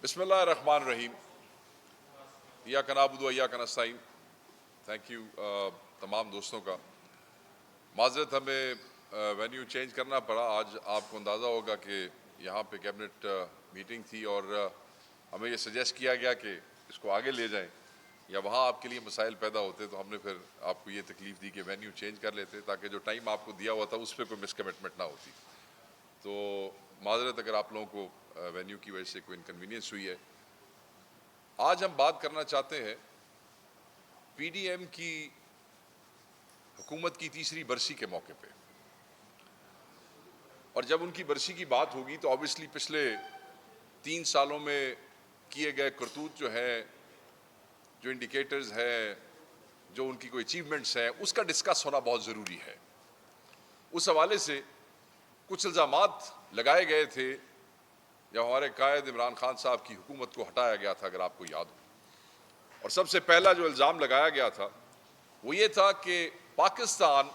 बिस्मिल्लाहिर्रहमानिर्रहीम। इय्याका नअबुदु व इय्याका नस्तईन। Thank you तमाम दोस्तों का। माज़रत हमें वेन्यू चेंज करना पड़ा। आज आपको अंदाज़ा होगा कि यहाँ पे कैबिनेट मीटिंग थी और हमें ये सजेस्ट किया गया कि इसको आगे ले जाएं या वहाँ आपके लिए मसाइल पैदा होते, तो हमने फिर आपको ये तकलीफ़ दी कि वेन्यू चेंज कर लेते ताकि जो टाइम आपको दिया हुआ था उस पर कोई मिसकमिटमेंट ना होती। तो माज़रत अगर आप लोगों को वेन्यू की वजह से कोई इनकन्वीनियंस हुई है। आज हम बात करना चाहते हैं पीडीएम की हुकूमत की तीसरी बरसी के मौके पे, और जब उनकी बरसी की बात होगी तो ऑब्वियसली पिछले 3 सालों में किए गए करतूत जो है, जो इंडिकेटर्स है, जो उनकी कोई अचीवमेंट्स हैं, उसका डिस्कस होना बहुत ज़रूरी है। उस हवाले से कुछ इल्ज़ामात लगाए गए थे जब हमारे कायद इमरान खान साहब की हुकूमत को हटाया गया था, अगर आपको याद हो। और सबसे पहला जो इल्ज़ाम लगाया गया था वो ये था कि पाकिस्तान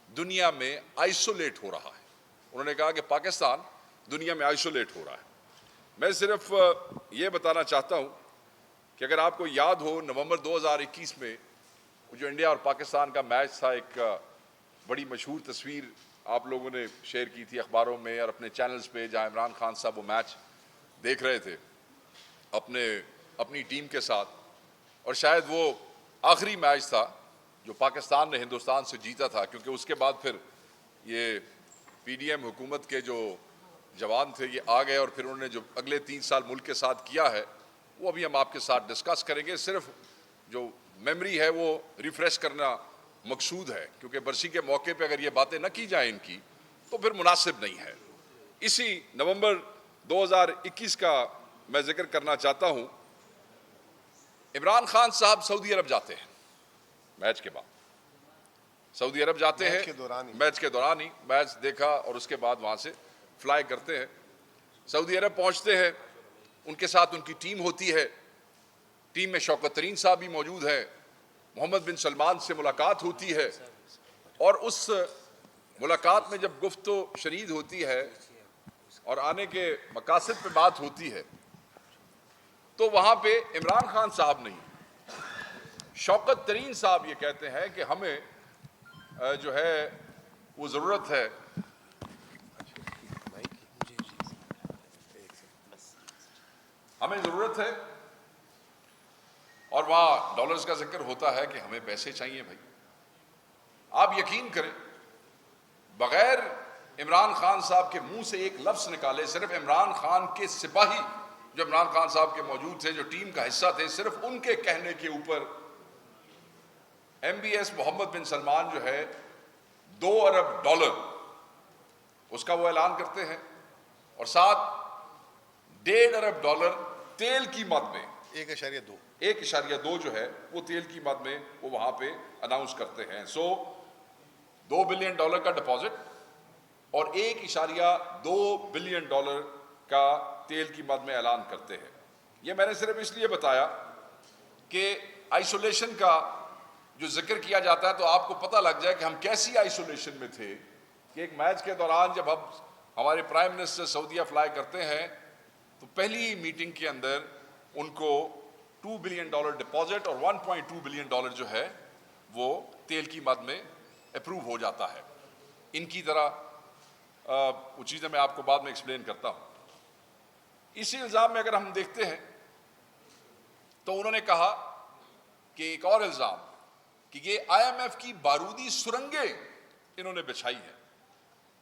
दुनिया में आइसोलेट हो रहा है। उन्होंने कहा कि पाकिस्तान दुनिया में आइसोलेट हो रहा है। मैं सिर्फ ये बताना चाहता हूँ कि अगर आपको याद हो, नवंबर 2021 में जो इंडिया और पाकिस्तान का मैच था, एक बड़ी मशहूर तस्वीर आप लोगों ने शेयर की थी अखबारों में और अपने चैनल्स पे, जहां इमरान खान साहब वो मैच देख रहे थे अपनी टीम के साथ, और शायद वो आखिरी मैच था जो पाकिस्तान ने हिंदुस्तान से जीता था, क्योंकि उसके बाद फिर ये पीडीएम हुकूमत के जो जवान थे ये आ गए और फिर उन्होंने जो अगले 3 साल मुल्क के साथ किया है वो अभी हम आपके साथ डिस्कस करेंगे। सिर्फ जो मेमोरी है वो रिफ्रेश करना मकसूद है, क्योंकि बरसी के मौके पे अगर ये बातें न की जाए इनकी तो फिर मुनासिब नहीं है। इसी नवंबर 2021 का मैं जिक्र करना चाहता हूं। इमरान खान साहब सऊदी अरब जाते हैं मैच के बाद, सऊदी अरब जाते हैं मैच के दौरान ही मैच देखा और उसके बाद वहां से फ्लाई करते हैं, सऊदी अरब पहुंचते हैं। उनके साथ उनकी टीम होती है, टीम में शौकत तरीन साहब भी मौजूद है, मोहम्मद बिन सलमान से मुलाकात होती है, और उस मुलाकात में जब गुफ्तो शरीद होती है और आने के मकासद पे बात होती है तो वहां पे इमरान खान साहब नहीं, शौकत तरीन साहब ये कहते हैं कि हमें जो है वो ज़रूरत है, हमें ज़रूरत है, और वहाँ डॉलर्स का जिक्र होता है कि हमें पैसे चाहिए। भाई आप यकीन करें, बगैर इमरान खान साहब के मुंह से एक लफ्ज़ निकाले, सिर्फ इमरान खान के सिपाही जो इमरान खान साहब के मौजूद थे, जो टीम का हिस्सा थे, सिर्फ उनके कहने के ऊपर MBS मोहम्मद बिन सलमान जो है $2 अरब उसका वो ऐलान करते हैं, और साथ $1.5 अरब तेल की मद में 1.2 जो है वो तेल की मद में वो वहां पे अनाउंस करते हैं। सो $2 बिलियन का डिपॉजिट और $1.2 बिलियन का तेल की मद में ऐलान करते हैं। ये मैंने सिर्फ इसलिए बताया कि आइसोलेशन का जो जिक्र किया जाता है तो आपको पता लग जाए कि हम कैसी आइसोलेशन में थे कि एक मैच के दौरान जब हम हमारे प्राइम मिनिस्टर सऊदीया फ्लाई करते हैं तो पहली मीटिंग के अंदर उनको $2 बिलियन डिपॉजिट और $1.2 बिलियन जो है वो तेल की मद में अप्रूव हो जाता है। इनकी तरह वो चीज़ें मैं आपको बाद में एक्सप्लेन करता हूँ। इसी इल्ज़ाम में अगर हम देखते हैं तो उन्होंने कहा कि एक और इल्ज़ाम कि ये IMF की बारूदी सुरंगें इन्होंने बिछाई है।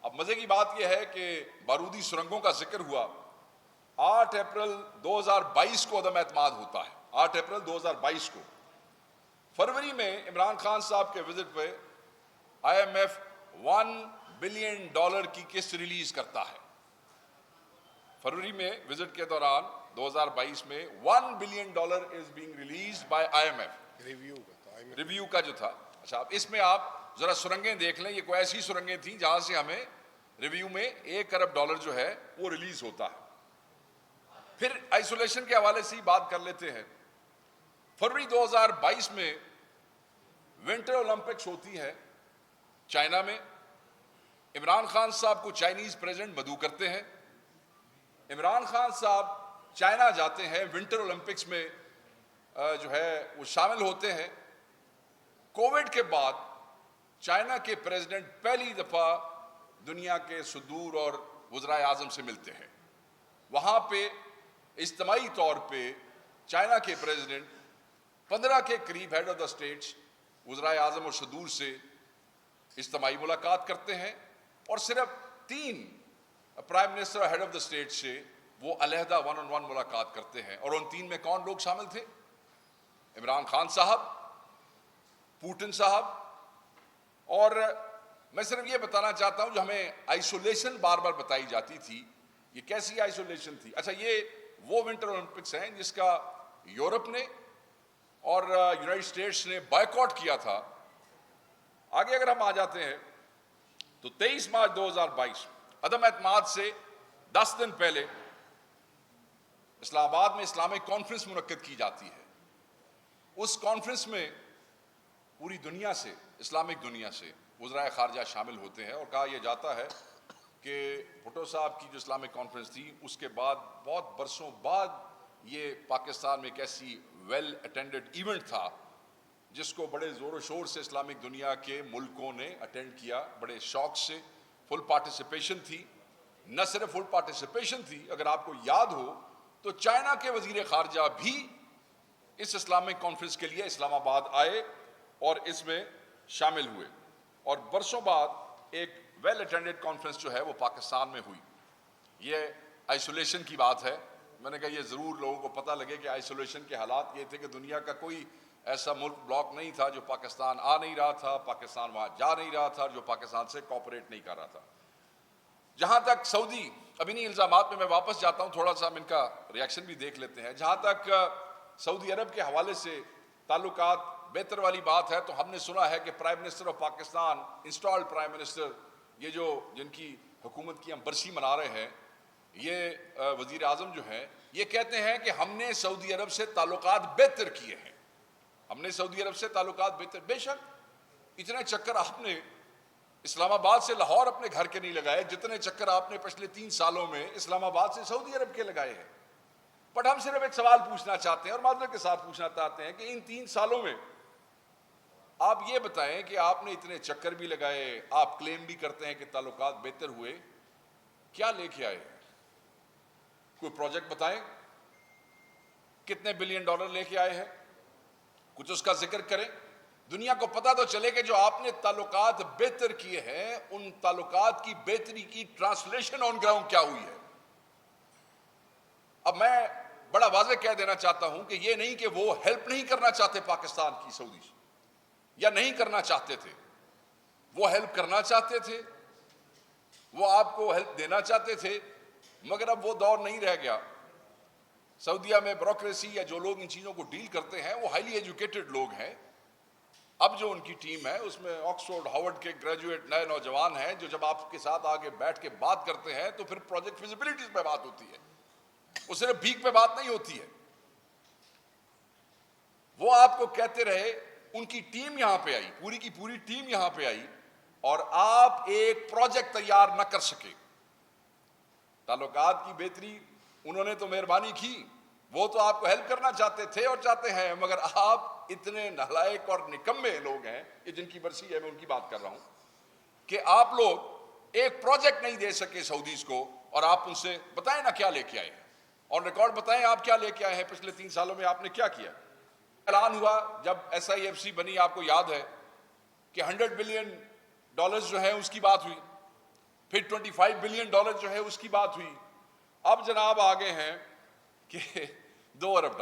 अब मज़े की बात यह है कि बारूदी सुरंगों का जिक्र हुआ 8 अप्रैल 2022 को अदम एतमाद होता है। 8 अप्रैल 2022 को फरवरी में इमरान खान साहब के विजिट पे IMF $1 बिलियन की किस्त रिलीज करता है। फरवरी में विजिट के दौरान 2022 में $1 billion is being release by IMF। Review का जो था, अच्छा अब इसमें आप जरा सुरंगें देख लें, ये कोई ऐसी सुरंगें थी जहां से हमें रिव्यू में $1 अरब जो है वो रिलीज होता है। फिर आइसोलेशन के हवाले से ही बात कर लेते हैं। फरवरी 2022 में विंटर ओलंपिक्स होती है चाइना में। इमरान खान साहब को चाइनीज प्रेसिडेंट मदऊ करते हैं। इमरान खान साहब चाइना जाते हैं, विंटर ओलंपिक्स में जो है वो शामिल होते हैं। कोविड के बाद चाइना के प्रेसिडेंट पहली दफा दुनिया के सुदूर और वज़राए आज़म से मिलते हैं। वहां पे इज्तिमाई तौर पे चाइना के प्रेसिडेंट 15 के करीब हेड ऑफ द स्टेट्स वज़राए आज़म और सुदूर से इज्तिमाई मुलाकात करते हैं, और सिर्फ 3 प्राइम मिनिस्टर और हेड ऑफ द स्टेट से वो अलहदा 1-on-1 मुलाकात करते हैं। और उन 3 में कौन लोग शामिल थे? इमरान खान साहब, पुतिन साहब। और मैं सिर्फ ये बताना चाहता हूं, जो हमें आइसोलेशन बार बार बताई जाती थी, ये कैसी आइसोलेशन थी? अच्छा, ये वो विंटर ओलंपिक्स हैं जिसका यूरोप ने और यूनाइटेड स्टेट्स ने बॉयकॉट किया था। आगे अगर हम आ जाते हैं तो 23 मार्च 2022 अदम एतमाद से 10 दिन पहले इस्लामाबाद में इस्लामिक कॉन्फ्रेंस मुनक्किद की जाती है। उस कॉन्फ्रेंस में पूरी दुनिया से, इस्लामिक दुनिया से वज़राए ख़ारजा शामिल होते हैं, और कहा यह जाता है कि भुट्टो साहब की जो इस्लामिक कॉन्फ्रेंस थी उसके बाद बहुत बरसों बाद ये पाकिस्तान में एक ऐसी वेल अटेंडेड इवेंट था जिसको बड़े ज़ोर शोर से इस्लामिक दुनिया के मुल्कों ने अटेंड किया, बड़े शौक से। फुल पार्टिसिपेशन थी। न सिर्फ फुल पार्टिसिपेशन थी, अगर आपको याद हो तो चाइना के वज़ीर ख़ारजा भी इस इस्लामिक कॉन्फ्रेंस के लिए इस्लामाबाद आए और इसमें शामिल हुए, और बरसों बाद एक वेल अटेंडेड कॉन्फ्रेंस जो है वो पाकिस्तान में हुई। ये आइसोलेशन की बात है। मैंने कहा ये ज़रूर लोगों को पता लगे कि आइसोलेशन के हालात ये थे कि दुनिया का कोई ऐसा मुल्क ब्लॉक नहीं था जो पाकिस्तान आ नहीं रहा था, पाकिस्तान वहाँ जा नहीं रहा था, जो पाकिस्तान से कोऑपरेट नहीं कर रहा था। जहाँ तक सऊदी, अब इन्हीं इल्ज़ामात में मैं वापस जाता हूँ, थोड़ा सा हम इनका रिएक्शन भी देख लेते हैं। जहाँ तक सऊदी अरब के हवाले से ताल्लुकात बेहतर वाली बात है, तो हमने सुना है कि prime minister of Pakistan, installed prime minister, ये जो जिनकी हुकूमत की हम बरसी मना रहे हैं, ये वज़ीर आज़म जो हैं, ये कहते हैं कि हमने सऊदी अरब से ताल्लुकात बेहतर किए हैं, हमने सऊदी अरब से ताल्लुकात बेहतर। बेशक इतने चक्कर आपने इस्लामाबाद से लाहौर अपने घर के नहीं लगाए जितने चक्कर आपने पिछले 3 सालों में इस्लामाबाद से सऊदी अरब के लगाए हैं। बट हम सिर्फ एक सवाल पूछना चाहते हैं और मादरत के साथ पूछना चाहते हैं कि इन 3 सालों में आप ये बताएं कि आपने इतने चक्कर भी लगाए, आप क्लेम भी करते हैं कि ताल्लुकात बेहतर हुए, क्या लेके आए? कोई प्रोजेक्ट बताएं, कितने बिलियन डॉलर लेके आए हैं, कुछ उसका जिक्र करें। दुनिया को पता तो चले कि जो आपने ताल्लुकात बेहतर किए हैं, उन ताल्लुकात की बेहतरी की ट्रांसलेशन ऑन ग्राउंड क्या हुई है। अब मैं बड़ा वाज़ेह कह देना चाहता हूं कि ये नहीं कि वो हेल्प नहीं करना चाहते पाकिस्तान की सऊदी से, या नहीं करना चाहते थे, वो हेल्प करना चाहते थे, वो आपको हेल्प देना चाहते थे, मगर अब वो दौर नहीं रह गया। सऊदीया में ब्यूरोक्रेसी या जो लोग इन चीज़ों को डील करते हैं वो हाईली एजुकेटेड लोग हैं। अब जो उनकी टीम है उसमें ऑक्सफोर्ड, हार्वर्ड के ग्रेजुएट नए नौजवान हैं, जो जब आपके साथ आगे बैठ के बात करते हैं तो फिर प्रोजेक्ट फिजिबिलिटीज पे बात होती है, वो सिर्फ भीख पे बात नहीं होती है। वो आपको कहते रहे, उनकी टीम यहां पे आई, पूरी की पूरी टीम यहां पे आई, और आप एक प्रोजेक्ट तैयार न कर सके। ताल्लुकात की बेहतरी उन्होंने तो मेहरबानी की, वो तो आपको हेल्प करना चाहते थे और चाहते हैं, मगर आप इतने नालायक और निकम्मे लोग हैं, ये जिनकी बरसी है मैं उनकी बात कर रहा हूं, कि आप लोग एक प्रोजेक्ट नहीं दे सके सऊदीज को, और आप उनसे बताएं ना क्या लेके आए हैं, और रिकॉर्ड बताएं आप क्या लेके आए हैं, पिछले 3 सालों में आपने क्या किया। ऐलान हुआ जब SIFC बनी, आपको याद है कि $100 बिलियन जो है उसकी बात हुई, फिर $25 बिलियन जो है उसकी बात हुई। अब जनाब आ गए हैं कि $2 अरब,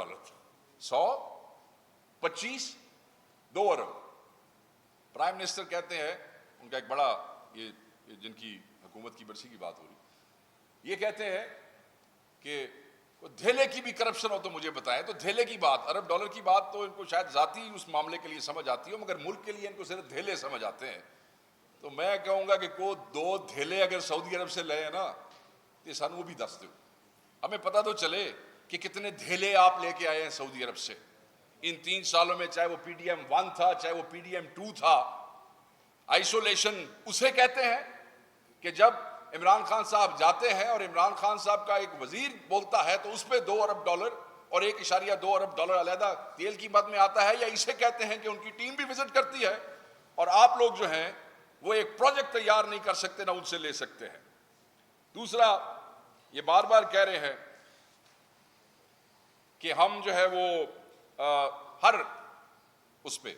100, 25, $2 अरब। प्राइम मिनिस्टर कहते हैं, उनका एक बड़ा, ये जिनकी हुकूमत की बरसी की बात हो रही, ये कहते हैं कि धेले की भी करप्शन हो तो मुझे बताएं। तो धेले की बात, $1 अरब की बात तो इनको शायद जाती उस मामले के लिए समझ आती हो, मगर मुल्क के लिए इनको सिर्फ धेले समझ आते हैं। तो मैं कहूँगा कि को 2 धेले अगर सऊदी अरब से ले ना, तो सानू वो भी दस दो, हमें पता तो चले कि कितने धेले आप लेके आए हैं सऊदी अरब से इन 3 सालों में, चाहे वो PDM 1 था, चाहे वो PDM 2 था। आइसोलेशन उसे कहते हैं कि जब इमरान खान साहब जाते हैं और इमरान खान साहब का एक वजीर बोलता है तो उस पर $2 अरब और $1.2 अरब अलहदा तेल की मद में आता है, या इसे कहते हैं कि उनकी टीम भी विजिट करती है और आप लोग जो हैं वो एक प्रोजेक्ट तैयार नहीं कर सकते, ना उनसे ले सकते हैं। दूसरा, ये बार बार कह रहे हैं कि हम जो है वो हर उस पे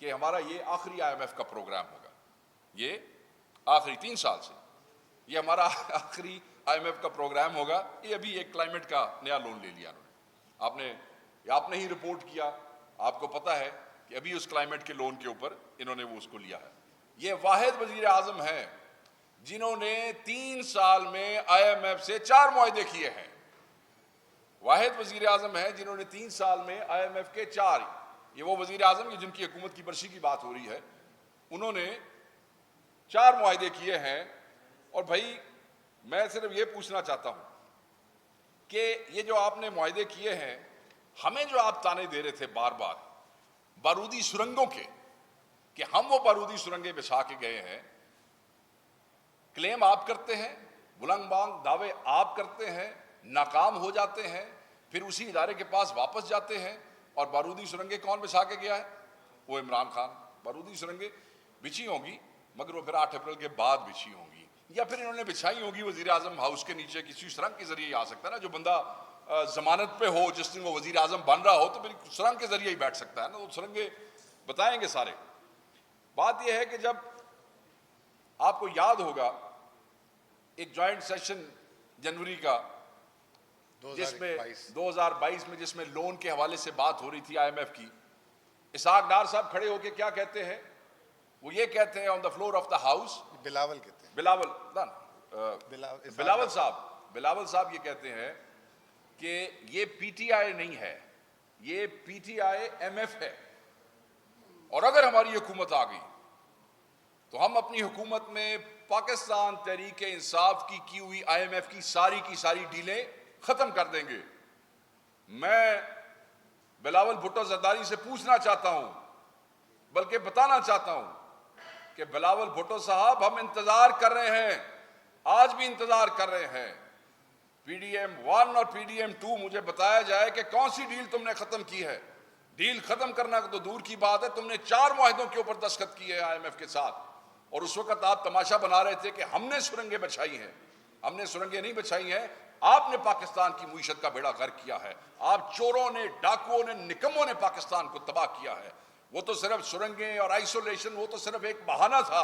कि हमारा ये आखिरी IMF का प्रोग्राम होगा, ये आखिरी 3 साल से ये हमारा आखिरी IMF का प्रोग्राम होगा। ये अभी एक क्लाइमेट का नया लोन ले लिया उन्होंने, आपने ही रिपोर्ट किया, आपको पता है कि अभी उस क्लाइमेट के लोन के ऊपर इन्होंने वो उसको लिया है। ये वाहिद वजीर आजम है जिन्होंने 3 साल में IMF से 4 मुआहदे किए हैं। वाहिद वजीर आजम है जिन्होंने 3 साल में IMF के 4, ये वो वजीर आजम जिनकी हुकूमत की बरसी की बात हो रही है, उन्होंने 4 मुआहदे किए हैं। और भाई मैं सिर्फ ये पूछना चाहता हूं कि ये जो आपने मुआहदे किए हैं, हमें जो आप ताने दे रहे थे बार बार बारूदी सुरंगों के कि हम वो बारूदी सुरंगें बिछा के गए हैं, क्लेम आप करते हैं, बुलंद बांग दावे आप करते हैं, नाकाम हो जाते हैं, फिर उसी इदारे के पास वापस जाते हैं और बारूदी सुरंगें कौन बिछा के गया है? वो इमरान खान। बारूदी सुरंगें बिछी होंगी मगर वो फिर 8 अप्रैल के बाद बिछी होंगी, या फिर इन्होंने बिछाई होगी वजीर आजम हाउस के नीचे किसी सुरंग के जरिए आ सकता है ना। जो बंदा जमानत पे हो, जिस दिन वो वजीर आजम बन रहा हो, तो फिर सुरंग के जरिए ही बैठ सकता है ना। वो सुरंगे बताएंगे सारे। बात यह है कि जब आपको याद होगा एक जॉइंट सेशन जनवरी का 2022 में जिसमें लोन के हवाले से बात हो रही थी IMF की, इसहाक डार साहब खड़े होकर क्या कहते हैं? वो ये कहते हैं on the floor of the house, Bilawal कहते हैं, बिलावल साहब ये कहते हैं कि ये PTI नहीं है, ये PTI MF है, और अगर हमारी हुकूमत आ गई तो हम अपनी हुकूमत में पाकिस्तान तहरीक इंसाफ की हुई IMF की सारी डीलें खत्म कर देंगे। मैं बिलावल भुट्टो जरदारी से पूछना चाहता हूं, बल्कि बताना चाहता हूं कि बिलावल भुट्टो साहब, हम इंतजार कर रहे हैं, आज भी इंतजार कर रहे हैं। PDM 1 और PDM 2 मुझे बताया जाए कि कौन सी डील तुमने खत्म की है। डील खत्म करना तो दूर की बात है, तुमने 4 मुआहदों के ऊपर दस्तखत किए हैं IMF के साथ, और उस वक्त आप तमाशा बना रहे थे कि हमने सुरंगें बछाई हैं। हमने सुरंगें नहीं बछाई हैं, आपने पाकिस्तान की मुईशत का बेड़ा गर्क किया है। आप चोरों ने, डाकुओं ने, निकम्मों ने पाकिस्तान को तबाह किया है। वो तो सिर्फ सुरंगें और आइसोलेशन, वो तो सिर्फ एक बहाना था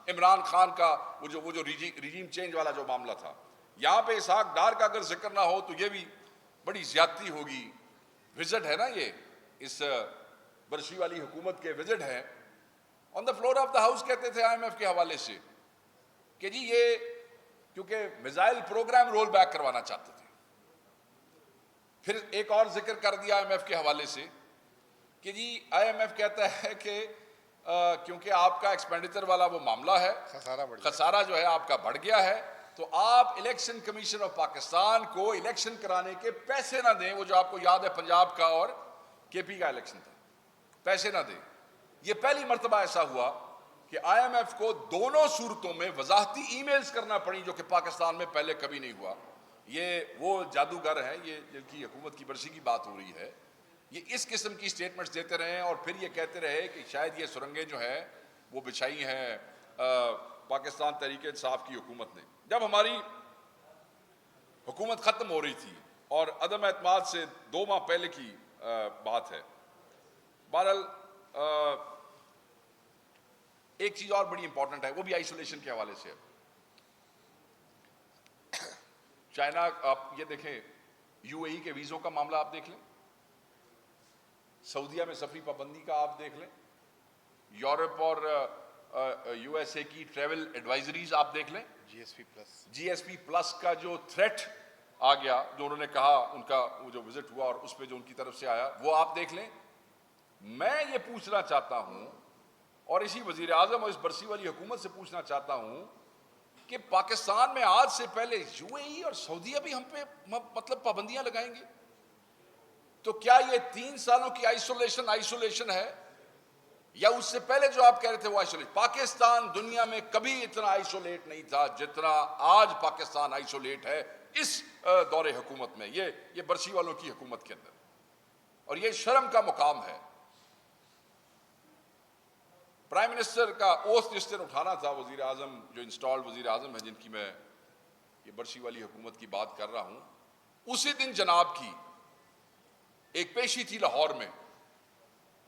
इमरान खान का, वो जो रिजीम चेंज वाला जो मामला था। यहाँ पे इसहाक डार का अगर जिक्र ना हो तो ये भी बड़ी ज्यादती होगी। विजिट है ना, ये इस बरसी वाली हुकूमत के विजिट है। On the floor of the house कहते थे IMF के हवाले से कि जी ये क्योंकि मिसाइल प्रोग्राम रोल बैक करवाना चाहते थे। फिर एक और जिक्र कर दिया IMF के हवाले से कि जी IMF कहता है कि क्योंकि आपका एक्सपेंडिचर वाला वो मामला है, खसारा जो है आपका बढ़ गया है, तो आप इलेक्शन कमीशन ऑफ पाकिस्तान को इलेक्शन कराने के पैसे ना दें। वो जो आपको याद है पंजाब का और KP का इलेक्शन था, पैसे ना दें। ये पहली मर्तबा ऐसा हुआ कि IMF को दोनों सूरतों में वजाहती ईमेल्स करना पड़ी, जो कि पाकिस्तान में पहले कभी नहीं हुआ। ये वो जादूगर हैं, ये जिनकी हुकूमत की बरसी की बात हो रही है, ये इस किस्म की स्टेटमेंट्स देते रहे और फिर ये कहते रहे कि शायद ये सुरंगें जो हैं वो बिछाई हैं पाकिस्तान तहरीक इंसाफ की हुकूमत ने। जब हमारी हुकूमत ख़त्म हो रही थी और अदम एतमाद से 2 माह पहले की बात है। बहरहाल एक चीज और बड़ी इंपॉर्टेंट है, वो भी आइसोलेशन के हवाले से है। चाइना, आप ये देखें, UAE के वीज़ों का मामला आप देख लें, सऊदीया में सफरी पाबंदी का आप देख लें, यूरोप और USA की ट्रैवल एडवाइजरीज आप देख लें, GSP प्लस का जो थ्रेट आ गया, जो उन्होंने कहा, उनका वो जो विजिट हुआ और उस पर जो उनकी तरफ से आया, वो आप देख लें। मैं ये पूछना चाहता हूं और इसी वजीर आजम और इस बरसी वाली हुकूमत से पूछना चाहता हूं कि पाकिस्तान में आज से पहले UAE और सऊदीया भी हम पे मतलब पाबंदियां लगाएंगे, तो क्या ये 3 सालों की आइसोलेशन है? या उससे पहले जो आप कह रहे थे वो आइसोलेट, पाकिस्तान दुनिया में कभी इतना आइसोलेट नहीं था जितना आज पाकिस्तान आइसोलेट है इस दौरे हुकूमत में, ये बरसी वालों की हुकूमत के अंदर। और ये शर्म का मुकाम है। प्राइम मिनिस्टर का ओथ जिस दिन उठाना था, वजीर आजम जो इंस्टॉल्ड वजीर आजम है जिनकी मैं ये बरसी वाली हुकूमत की बात कर रहा हूं, उसी दिन जनाब की एक पेशी थी लाहौर में,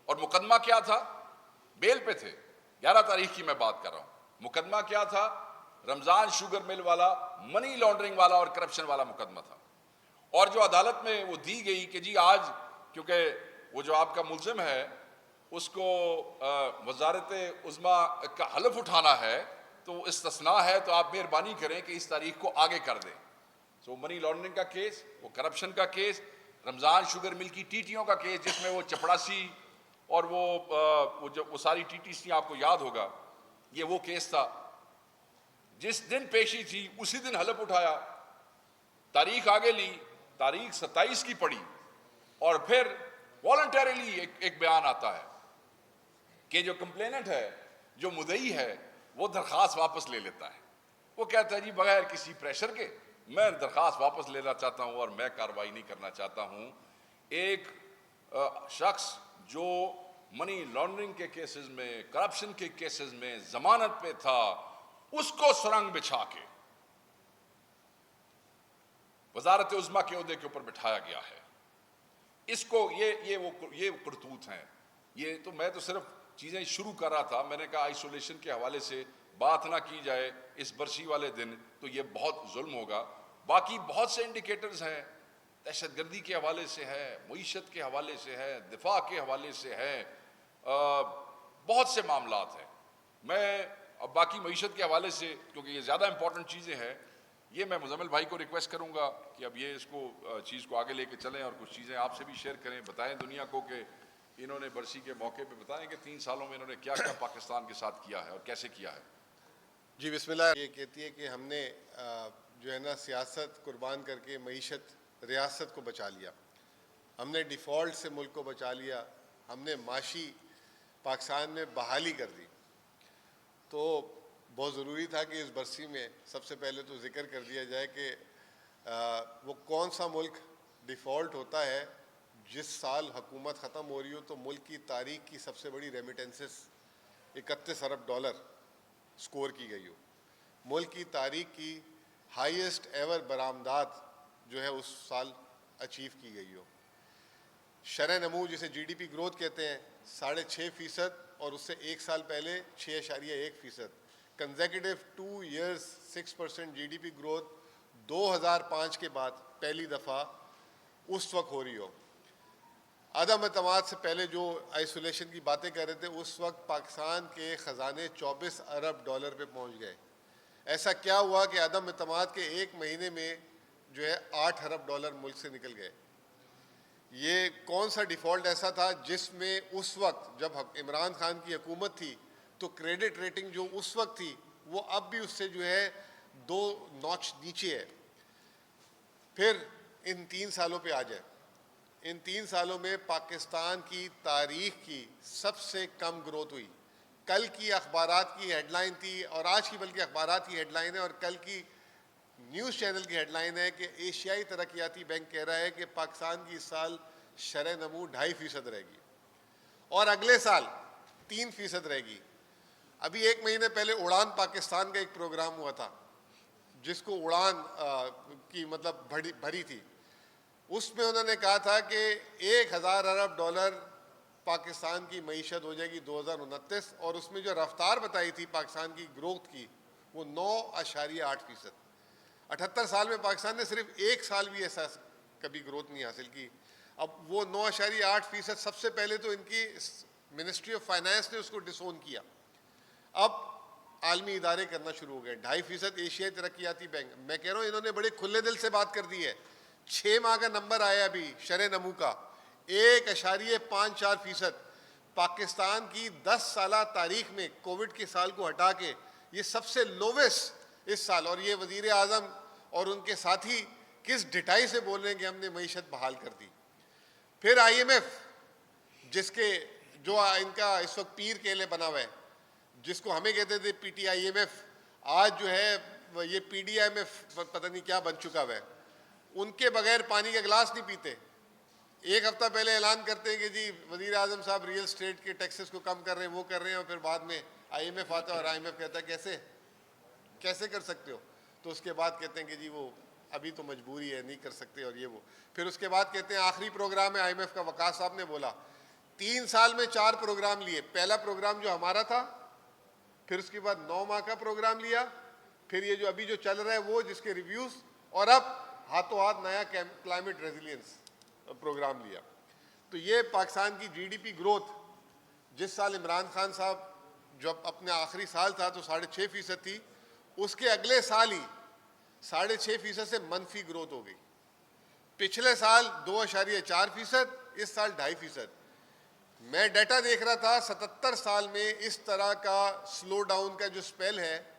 और मुकदमा क्या था? बेल पे थे, 11 तारीख की मैं बात कर रहा हूं। मुकदमा क्या था? रमजान शुगर मिल वाला, मनी लॉन्ड्रिंग वाला और करप्शन वाला मुकदमा था। और जो अदालत में वो दी गई कि जी आज क्योंकि वो जो आपका मुलजिम है उसको वजारत उज़्मा का हलफ उठाना है, तो इस्तिस्ना है, तो आप मेहरबानी करें कि इस तारीख को आगे कर दें। तो मनी लॉन्ड्रिंग का केस, वो करप्शन का केस, रमजान शुगर मिल की टीटियों का केस जिसमें वो चपड़ासी और वो सारी टीटीसी आपको याद होगा, ये वो केस था। जिस दिन पेशी थी उसी दिन हलफ उठाया, तारीख आगे ली, तारीख 27 की पड़ी, और फिर वॉलंटरीली एक बयान आता है कि जो कंप्लेनेंट है, जो मुदई है, वो दरख्वास्त वापस ले लेता है। वो कहता है जी बगैर किसी प्रेशर के मैं दरख्वास्त वापस लेना चाहता हूं और मैं कार्रवाई नहीं करना चाहता हूं। एक शख्स जो मनी लॉन्ड्रिंग के केसेस में, करप्शन के केसेस में जमानत पे था, उसको सुरंग बिछा के वजारत उज़्मा के ओहदे के ऊपर बिठाया गया है। इसको ये करतूत हैं। ये तो मैं तो सिर्फ चीज़ें शुरू कर रहा था। मैंने कहा आइसोलेशन के हवाले से बात ना की जाए इस बरसी वाले दिन तो ये बहुत जुल्म होगा। बाकी बहुत से इंडिकेटर्स हैं, दहशतगर्दी के हवाले से है, मईशत के हवाले से है, दिफा के हवाले से है, बहुत से मामलात हैं। मैं अब बाकी मईशत के हवाले से, क्योंकि ये ज़्यादा इंपॉर्टेंट चीज़ें हैं, ये मैं मुज़म्मिल भाई को रिक्वेस्ट करूँगा कि अब ये इसको चीज़ को आगे लेके चलें और कुछ चीज़ें आपसे भी शेयर करें, बताएं दुनिया को कि इन्होंने बरसी के मौके पे बताएं कि 3 सालों में इन्होंने क्या क्या पाकिस्तान के साथ किया है और कैसे किया है। जी बिस्मिल्लाह। ये कहती है कि हमने जो है ना सियासत कुर्बान करके मईशत रियासत को बचा लिया, हमने डिफ़ॉल्ट से मुल्क को बचा लिया, हमने माशी पाकिस्तान में बहाली कर दी। तो बहुत ज़रूरी था कि इस बरसी में सबसे पहले तो ज़िक्र कर दिया जाए कि वो कौन सा मुल्क डिफ़ॉल्ट होता है जिस साल हुकूमत ख़त्म हो रही हो तो मुल्क की तारीख की सबसे बड़ी रेमिटेंसेस 31 अरब डॉलर स्कोर की गई हो, मुल्क की तारीख की हाईएस्ट एवर बरामदात जो है उस साल अचीव की गई हो। शरह नमू जिसे GDP ग्रोथ कहते हैं 6.5% और उससे एक साल पहले 6.1%। कंसेक्यूटिव 2 years 6% GDP ग्रोथ 2005 के बाद पहली दफ़ा उस वक्त हो रही हो। अदम एतमाद से पहले जो आइसोलेशन की बातें कर रहे थे उस वक्त पाकिस्तान के ख़जाने 24 अरब डॉलर पे पहुंच गए। ऐसा क्या हुआ कि अदम एतमाद के एक महीने में जो है 8 अरब डॉलर मुल्क से निकल गए। ये कौन सा डिफ़ॉल्ट ऐसा था जिसमें उस वक्त जब इमरान खान की हुकूमत थी तो क्रेडिट रेटिंग जो उस वक्त थी वो अब भी उससे जो है 2 नॉच नीचे है। फिर इन 3 सालों पे आ जाए, इन 3 सालों में पाकिस्तान की तारीख की सबसे कम ग्रोथ हुई। कल की अखबारात की हेडलाइन थी और आज की बल्कि अखबारात की हेडलाइन है और कल की न्यूज़ चैनल की हेडलाइन है कि एशियाई तरक्याती बैंक कह रहा है कि पाकिस्तान की इस साल शरह नमू 2.5% रहेगी और अगले साल 3% रहेगी। अभी एक महीने पहले उड़ान पाकिस्तान का एक प्रोग्राम हुआ था जिसको उड़ान की मतलब भरी थी। उसमें उन्होंने कहा था कि 1000 अरब डॉलर पाकिस्तान की मईशत हो जाएगी 2029 और उसमें जो रफ्तार बताई थी पाकिस्तान की ग्रोथ की वो 9.8%। 78 साल में पाकिस्तान ने सिर्फ एक साल भी ऐसा कभी ग्रोथ नहीं हासिल की। अब वो 9.8% सबसे पहले तो इनकी मिनिस्ट्री ऑफ फाइनेंस ने उसको डिसोन किया, अब आलमी इदारे करना शुरू हो गए। 2.5% एशियाई तरक्याती बैंक। मैं कह रहा हूँ इन्होंने बड़े खुले दिल से बात कर दी है। 6 माह का नंबर आया अभी शरह नमू का 1.54%। पाकिस्तान की 10 साल तारीख में कोविड के साल को हटा के ये सबसे लोवेस्ट इस साल। और ये वजीर आज़म और उनके साथी किस ढिठाई से बोल रहे हैं कि हमने मईशत बहाल कर दी। फिर IMF जिसके जो इनका इस वक्त पीर केले बना हुआ है, जिसको हमें कहते थे PTIMF, आज जो है ये PDIMF पता नहीं क्या बन चुका है। उनके बगैर पानी का गिलास नहीं पीते। एक हफ्ता पहले ऐलान करते हैं कि जी वजीर आजम साहब रियल स्टेट के टैक्सेस को कम कर रहे हैं, वो कर रहे हैं, और फिर बाद में IMF आता है और IMF कहता है कैसे कैसे कर सकते हो। तो उसके बाद कहते हैं कि जी वो अभी तो मजबूरी है, नहीं कर सकते, और ये वो। फिर उसके बाद कहते हैं आखिरी प्रोग्राम है IMF का, वकास साहब ने बोला 3 साल में 4 प्रोग्राम लिए। पहला प्रोग्राम जो हमारा था, फिर उसके बाद 9 माह का प्रोग्राम लिया, फिर ये जो अभी जो चल रहा है वो, जिसके रिव्यूज, और अब हाथों हाथ नया क्लाइमेट रेजिलियंस प्रोग्राम लिया। तो ये पाकिस्तान की GDP ग्रोथ, जिस साल इमरान खान साहब जब अपने आखिरी साल था तो 6.5% थी, उसके अगले साल ही 6.5% से मनफी ग्रोथ हो गई। पिछले साल 2.4%, इस साल 2.5%। मैं डाटा देख रहा था, 77 साल में इस तरह का स्लो डाउन का जो स्पेल है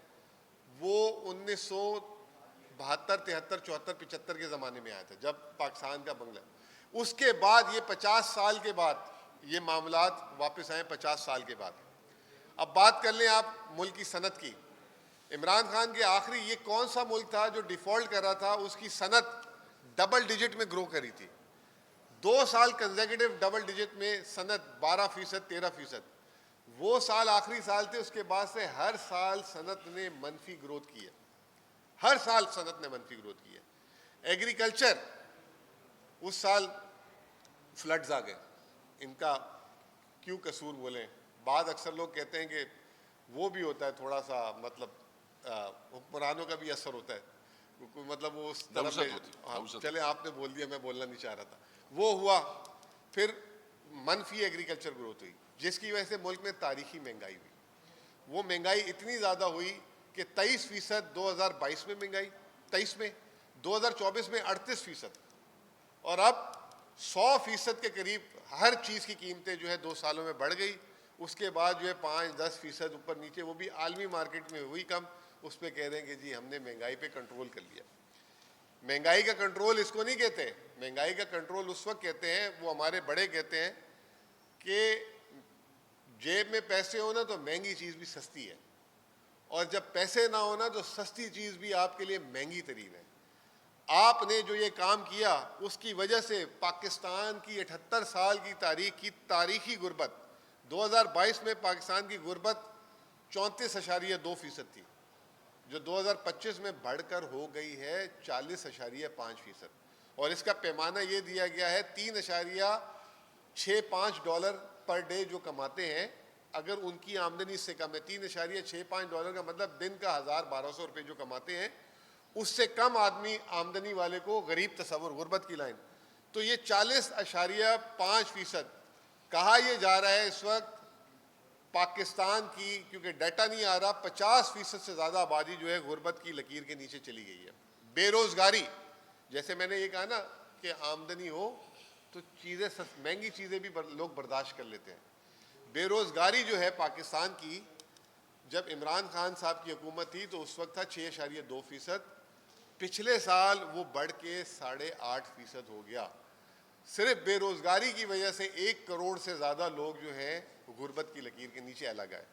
वो 1972, 73, 74, 75 के ज़माने में आया था, जब पाकिस्तान का बंगला। उसके बाद ये 50 साल के बाद ये मामलात वापस आए, 50 साल के बाद। अब बात कर लें आप मुल्क की सनत की। इमरान खान के आखिरी ये कौन सा मुल्क था जो डिफ़ॉल्ट कर रहा था, उसकी सनत डबल डिजिट में ग्रो करी थी। 2 साल कंसेक्यूटिव डबल डिजिट में सनत 12%, 13%। वो साल आखिरी साल थे, उसके बाद से हर साल सनत ने मनफी ग्रोथ की है, हर साल सनत ने मनफी ग्रोथ की है। एग्रीकल्चर, उस साल फ्लड्स आ गए, इनका क्यों कसूर बोलें। बाद अक्सर लोग कहते हैं कि वो भी होता है थोड़ा सा, मतलब हुक्मरानों का भी असर होता है, मतलब वो उस तरफ में। चले आपने बोल दिया, मैं बोलना नहीं चाह रहा था। वो हुआ, फिर मनफी एग्रीकल्चर ग्रोथ हुई, जिसकी वजह से मुल्क में तारीखी महंगाई हुई। वो महंगाई इतनी ज़्यादा हुई कि 23% 2022 में महंगाई, 23 में, 2024 में 38%, और अब 100% के करीब हर चीज़ की कीमतें जो है 2 सालों में बढ़ गई। उसके बाद जो है 5-10% ऊपर नीचे, वो भी आलमी मार्केट में हुई कम। उस पर कह रहे हैं कि जी हमने महंगाई पे कंट्रोल कर लिया। महंगाई का कंट्रोल इसको नहीं कहते। महंगाई का कंट्रोल उस वक्त कहते हैं, वो हमारे बड़े कहते हैं कि जेब में पैसे हो ना तो महंगी चीज़ भी सस्ती है, और जब पैसे ना हो ना तो सस्ती चीज़ भी आपके लिए महंगी तरीन है। आपने जो ये काम किया, उसकी वजह से पाकिस्तान की 78 साल की तारीखी गुर्बत, 2022 में पाकिस्तान की गुर्बत 34.2% थी, जो 2025 में बढ़कर हो गई है 40.5%। और इसका पैमाना ये दिया गया है $3.65 पर डे जो कमाते हैं, अगर उनकी आमदनी इससे कम है, $3.65 का मतलब दिन का 1000-1200 रुपये जो कमाते हैं, उससे कम आदमी आमदनी वाले को गरीब तस्वुर, गुर्बत की लाइन। तो ये 40.5% कहा यह जा रहा है इस वक्त पाकिस्तान की, क्योंकि डाटा नहीं आ रहा, 50% से ज़्यादा आबादी जो है गुर्बत की लकीर के नीचे चली गई है। बेरोज़गारी, जैसे मैंने ये कहा ना कि आमदनी हो तो चीज़ें महंगी चीज़ें भी लोग बर्दाश्त कर लेते हैं। बेरोज़गारी जो है पाकिस्तान की, जब इमरान खान साहब की हुकूमत थी तो उस वक्त था 6.2%। पिछले साल वो बढ़ के 8.5% हो गया। सिर्फ बेरोज़गारी की वजह से 1 करोड़ से ज़्यादा लोग जो हैं गुर्बत की लकीर के नीचे अलग आए।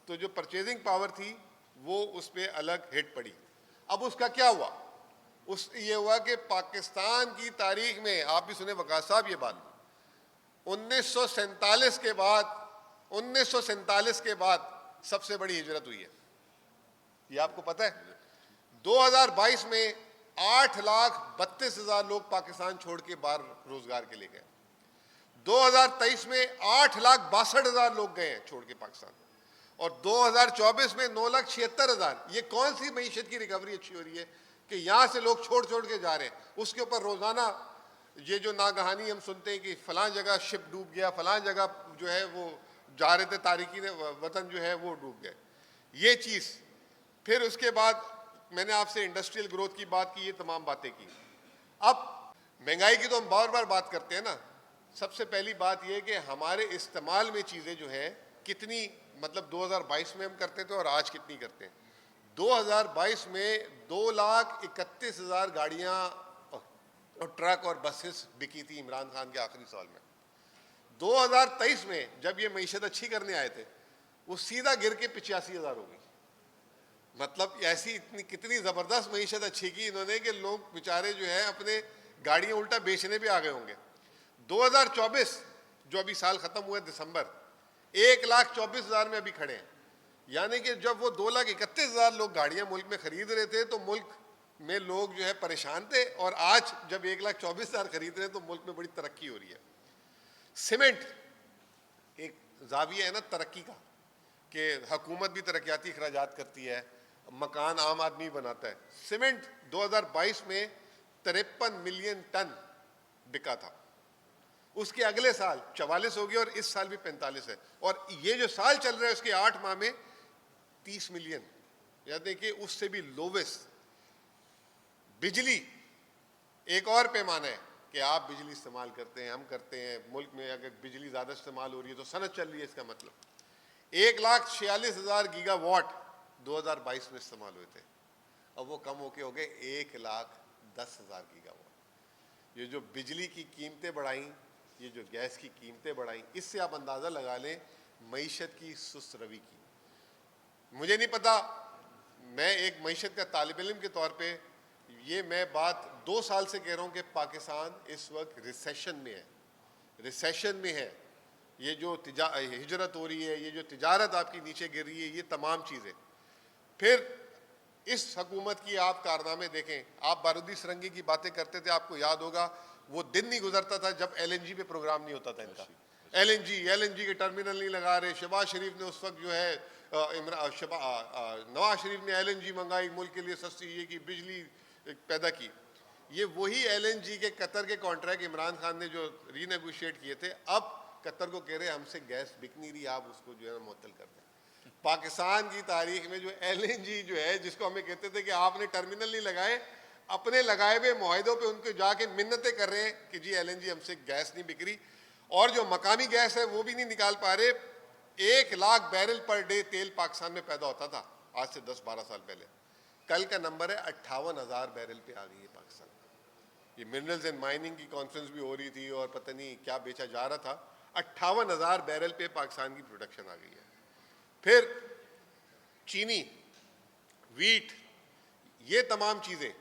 तो जो परचेजिंग पावर थी वो उस पर अलग हिट पड़ी। अब उसका क्या हुआ? ये हुआ कि पाकिस्तान की तारीख में, आप भी सुने वकास साहब ये बात, 1947 के बाद सबसे बड़ी हिजरत हुई है। ये आपको पता है? 2022 में 8,32,000 लोग पाकिस्तान छोड़ के बाहर रोजगार के लिए गए। 2023 में 8,62,000 लोग गए हैं छोड़ के पाकिस्तान, और 2024 में 9,76,000। ये कौन सी मईशत की रिकवरी अच्छी हो रही है कि यहाँ से लोग छोड़ छोड़ के जा रहे हैं? उसके ऊपर रोजाना ये जो नागहानी हम सुनते हैं कि फलां जगह शिप डूब गया, फलां जगह जो है वो जा रहे थे तारिकीन वतन जो है वो डूब गए, ये चीज़। फिर उसके बाद मैंने आपसे इंडस्ट्रियल ग्रोथ की बात की, ये तमाम बातें की। अब महंगाई की तो हम बार बार बात करते हैं ना। सबसे पहली बात ये कि हमारे इस्तेमाल में चीज़ें जो है कितनी, मतलब 2022 में हम करते थे और आज कितनी करते हैं। 2022 में 2,31,000 गाड़ियाँ और ट्रक और बसेस बिकी थी इमरान खान के आखिरी साल में। 2023 में जब ये मईशत अच्छी करने आए थे, वो सीधा गिर के 85,000 हो गई। मतलब ऐसी इतनी कितनी जबरदस्त मईशत अच्छी की इन्होंने कि लोग बेचारे जो है अपने गाड़ियां उल्टा बेचने पे आ गए होंगे। 2024 जो अभी साल खत्म हुआ दिसंबर, 1,24,000 में अभी खड़े हैं। यानी कि जब वो 2,31,000 लोग गाड़ियां मुल्क में खरीद रहे थे तो मुल्क में लोग जो है परेशान थे, और आज जब 1,24,000 खरीद रहे हैं तो मुल्क में बड़ी तरक्की हो रही है। सीमेंट एक जाविया है ना तरक्की का, कि हुकूमत भी तरक्याती अखराजात करती है, मकान आम आदमी बनाता है। सीमेंट 2022 में 53 मिलियन टन बिका था, उसके अगले साल 44 हो गया और इस साल भी 45 है, और ये जो साल चल रहा है उसके 8 माह में 30 मिलियन, यानी कि उससे भी लोवेस्ट। बिजली एक और पैमाना है कि आप बिजली इस्तेमाल करते हैं, हम करते हैं। मुल्क में अगर बिजली ज़्यादा इस्तेमाल हो रही है तो सनत चल रही है, इसका मतलब 1,46,000 गीगावाट 2022 में इस्तेमाल हुए थे, अब वो कम होके हो गए 1,10,000 गीगावाट। ये जो बिजली की कीमतें बढ़ाई, ये जो गैस की कीमतें बढ़ाई, इससे आप अंदाज़ा लगा लें मईशत की सुस्त रवि की। मुझे नहीं पता, मैं एक मईशत का तालिब इल्म के तौर पे ये मैं बात 2 साल से कह रहा हूँ कि पाकिस्तान इस वक्त रिसेशन में है, रिसेशन में है। ये जो हिजरत हो रही है, ये जो तिजारत आपकी नीचे गिर रही है, ये तमाम चीज़ें। फिर इस हुकूमत की आप कारनामे देखें। आप बारूदी सुरंगी की बातें करते थे, आपको याद होगा वो दिन नहीं गुजरता था जब LNG पे प्रोग्राम नहीं होता था इनका। LNG के टर्मिनल नहीं लगा रहे। शहबाज शरीफ ने उस वक्त जो है नवाज शरीफ ने LNG मंगाई, मुल्क के लिए सस्ती ये की बिजली पैदा की। ये वही LNG के कतर के कॉन्ट्रैक्ट इमरान खान ने जो रीनेगोशिएट किए थे, अब कतर को कह रहे हमसे गैस बिक नहीं रही, आप उसको जो है मुअत्तल कर दें। पाकिस्तान की तारीख में जो LNG जो है, जिसको हमें कहते थे कि आपने टर्मिनल नहीं लगाए, अपने लगाए हुए मुआहिदों पे उनको जाके मिन्नतें कर रहे हैं कि जी LNG हमसे गैस नहीं बिक रही, और जो मकामी गैस है वो भी नहीं निकाल पा रहे। 1 लाख बैरल पर डे तेल पाकिस्तान में पैदा होता था आज से 10-12 साल पहले, कल का नंबर है 58,000 बैरल पे आ गई है पाकिस्तान। ये मिनरल्स एंड माइनिंग की कॉन्फ्रेंस भी हो रही थी और पता नहीं क्या बेचा जा रहा था, 58,000 बैरल पे पाकिस्तान की प्रोडक्शन आ गई है। फिर चीनी, वीट, ये तमाम चीज़ें।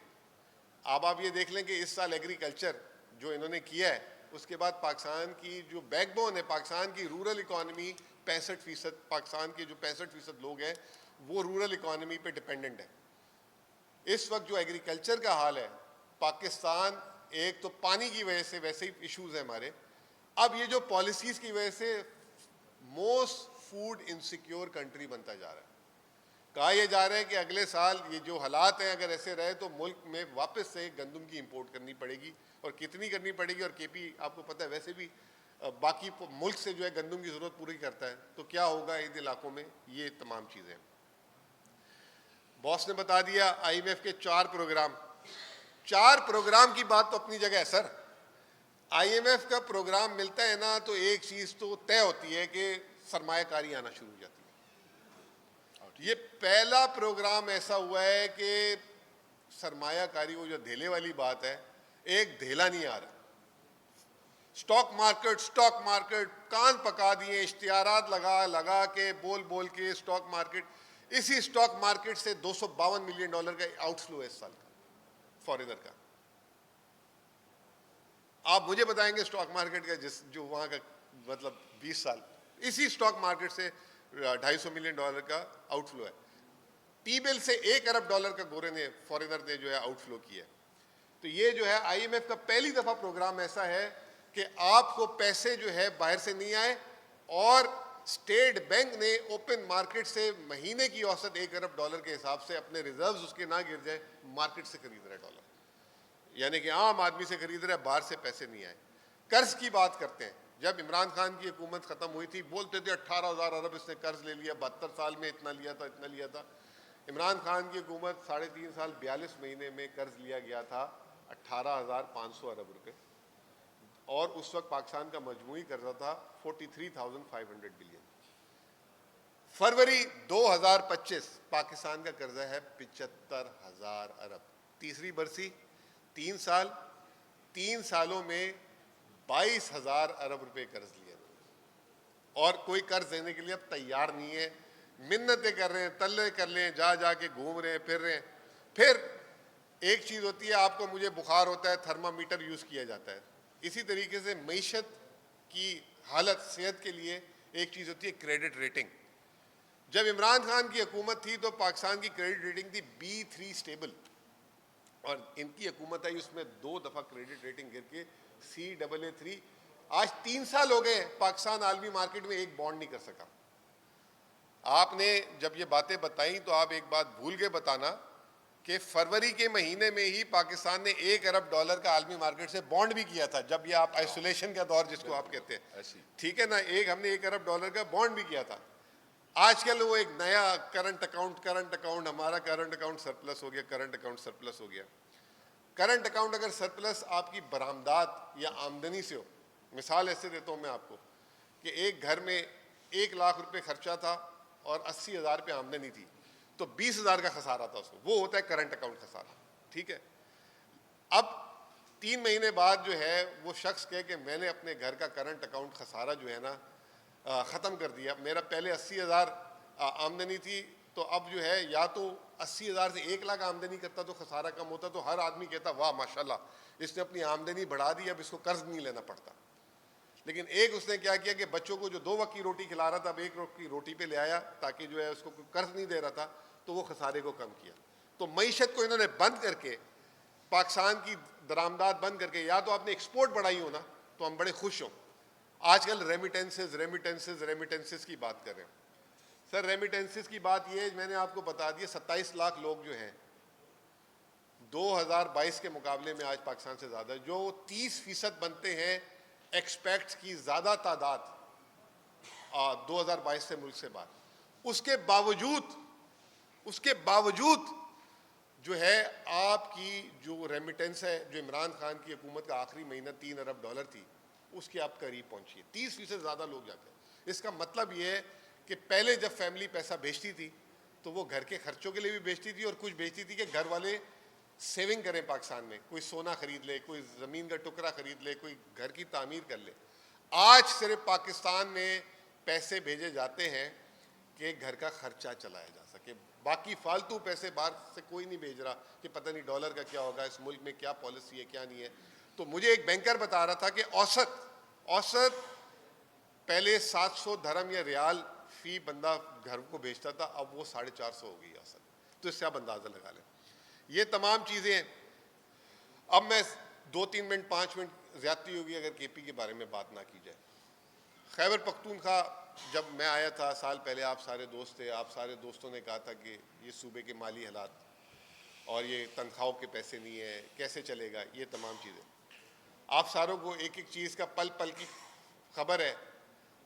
अब आप ये देख लें कि इस साल एग्रीकल्चर जो इन्होंने किया है, उसके बाद पाकिस्तान की जो बैकबोन है, पाकिस्तान की रूरल इकॉनमी 65%, पाकिस्तान के जो 65% लोग हैं वो रूरल इकॉनमी पे डिपेंडेंट है। इस वक्त जो एग्रीकल्चर का हाल है पाकिस्तान, एक तो पानी की वजह से वैसे ही इश्यूज है हमारे, अब ये जो पॉलिसीज की वजह से मोस्ट फूड इनसिक्योर कंट्री बनता जा रहा है। कहा यह जा रहा है कि अगले साल ये जो हालात हैं अगर ऐसे रहे तो मुल्क में वापस से गंदम की इंपोर्ट करनी पड़ेगी, और कितनी करनी पड़ेगी। और KP आपको पता है वैसे भी बाकी मुल्क से जो है गंदम की ज़रूरत पूरी करता है, तो क्या होगा इन इलाकों में, ये तमाम चीज़ें। बॉस ने बता दिया IMF के 4 प्रोग्राम की बात तो अपनी जगह है सर। IMF का प्रोग्राम मिलता है ना तो एक चीज़ तो तय होती है कि सरमायाकारी आना शुरू हो जाती है। ये पहला प्रोग्राम ऐसा हुआ है कि सरमायाकारी, वो जो धेले वाली बात है, एक धेला नहीं आ रहा। स्टॉक मार्केट कान पका दिए, इश्तिहारात लगा के बोल के स्टॉक मार्केट, इसी स्टॉक मार्केट से $252 मिलियन का आउटफ्लो है इस साल का फॉरेनर का। आप मुझे बताएंगे स्टॉक मार्केट का जो वहां का मतलब 20 साल इसी स्टॉक मार्केट से $250 मिलियन का आउटफ्लो है। T-बिल से $1 अरब का गोरे ने फॉरेनर ने जो है आउटफ्लो किया है। तो ये जो है IMF का पहली दफा प्रोग्राम ऐसा है कि आपको पैसे जो है बाहर से नहीं आए, और स्टेट बैंक ने ओपन मार्केट से महीने की औसत $1 अरब के हिसाब से अपने रिजर्व्स उसके ना गिर जाए, मार्केट से खरीद रहा है डॉलर, यानी कि आम आदमी से खरीद रहा है, बाहर से पैसे नहीं आए। कर्ज की बात करते हैं, जब इमरान खान की हुकूमत खत्म हुई थी बोलते थे 18,000 अरब इसने कर्ज ले लिया, 72 साल में इतना लिया था। इमरान खान की हुकूमत 3.5 साल 42 महीने में कर्ज लिया गया था 18,500 अरब रुपए, और उस वक्त पाकिस्तान का मजमूई कर्जा था 43,500 बिलियन। फरवरी 2025 पाकिस्तान का कर्जा है 75,000 अरब। तीसरी बरसी 3 साल, 3 सालों में 22,000 अरब रुपए कर्ज लिए। और कोई कर्ज देने के लिए अब तैयार नहीं है। मिन्नतें कर रहे हैं, तल्ले कर लें, जा के घूम रहे हैं, फिर रहे हैं। फिर एक चीज़ होती है, आपको मुझे बुखार होता है, थर्मामीटर यूज़ किया जाता है। इसी तरीके से मईशत की हालत, सेहत के लिए एक चीज़ होती है क्रेडिट रेटिंग। जब इमरान खान की हुकूमत थी तो पाकिस्तान की क्रेडिट रेटिंग थी B3 स्टेबल, और इनकी हुकूमत आई उसमें 2 दफ़ा क्रेडिट रेटिंग गिर के CAA3। आज 3 साल हो गए, पाकिस्तान आलमी मार्केट में एक बॉन्ड नहीं कर सका। आपने जब ये बातें बताई तो आप एक बात भूल के बताना कि फरवरी के महीने में ही पाकिस्तान ने $1 अरब का आलमी मार्केट से बॉन्ड भी किया था, जब ये आप आइसोलेशन का दौर जिसको आप कहते हैं, ठीक है ना, हमने $1 अरब का बॉन्ड भी किया था। आजकल वो एक नया करंट अकाउंट, हमारा करंट अकाउंट सरप्लस हो गया, करंट अकाउंट सरप्लस हो गया। करंट अकाउंट अगर सरप्लस आपकी बरामदात या आमदनी से हो, मिसाल ऐसे देता हूँ मैं आपको कि एक घर में 1 लाख रुपए खर्चा था और 80,000 रुपये आमदनी थी, तो 20,000 का खसारा था उसको, वो होता है करंट अकाउंट खसारा, ठीक है। अब 3 महीने बाद जो है वो शख्स कहे कि मैंने अपने घर का करंट अकाउंट खसारा जो है ना ख़त्म कर दिया, मेरा पहले 80,000 आमदनी थी, तो अब जो है या तो 80,000 से 1 लाख आमदनी करता तो खसारा कम होता, तो हर आदमी कहता वाह माशाल्लाह इसने अपनी आमदनी बढ़ा दी, अब इसको कर्ज नहीं लेना पड़ता। लेकिन एक उसने क्या किया कि बच्चों को जो 2 वक्त की रोटी खिला रहा था, अब 1 वक्त की रोटी पे ले आया ताकि जो है उसको कोई कर्ज नहीं दे रहा था, तो वो खसारे को कम किया। तो मईशत को इन्होंने बंद करके, पाकिस्तान की दरामदात बंद करके, या तो आपने एक्सपोर्ट बढ़ाई हो ना तो हम बड़े खुश हों। आजकल रेमिटेंसेस की बात कर रहे हैं सर। रेमिटेंसेस की बात ये, मैंने आपको बता दिया 27 लाख लोग जो हैं 2022 के मुकाबले में आज पाकिस्तान से ज़्यादा, जो 30% बनते हैं एक्सपेक्ट्स की ज़्यादा तादाद 2022 से मुल्क से बाहर। उसके बावजूद जो है आपकी जो रेमिटेंस है, जो इमरान खान की हुकूमत का आखिरी महीना $3 अरब थी, उसके आप करीब पहुंची है, 30% ज़्यादा लोग जाते हैं। इसका मतलब ये है कि पहले जब फैमिली पैसा भेजती थी तो वो घर के खर्चों के लिए भी भेजती थी, और कुछ भेजती थी कि घर वाले सेविंग करें पाकिस्तान में, कोई सोना खरीद ले, कोई ज़मीन का टुकड़ा खरीद ले, कोई घर की तामीर कर ले। आज सिर्फ पाकिस्तान में पैसे भेजे जाते हैं कि घर का खर्चा चलाया जा सके, बाकी फालतू पैसे बाहर से कोई नहीं भेज रहा कि पता नहीं डॉलर का क्या होगा, इस मुल्क में क्या पॉलिसी है क्या नहीं है। तो मुझे एक बैंकर बता रहा था कि औसत पहले 700 धर्म या रियाल फी बंदा घर को भेजता था, अब वो 450 हो गई औसत। तो इससे आप अंदाज़ा लगा लें। ये तमाम चीज़ें हैं। अब मैं 2-3 मिनट 5 मिनट ज़्यादती होगी अगर KP के बारे में बात ना की जाए। खैबर पख्तूनख्वा जब मैं आया था साल पहले, आप सारे दोस्त थे, आप सारे दोस्तों ने कहा था कि ये सूबे के माली हालात और ये तनख्वाहों के पैसे नहीं है, कैसे चलेगा, ये तमाम चीज़ें। आप सारों को एक एक चीज़ का पल पल की खबर है,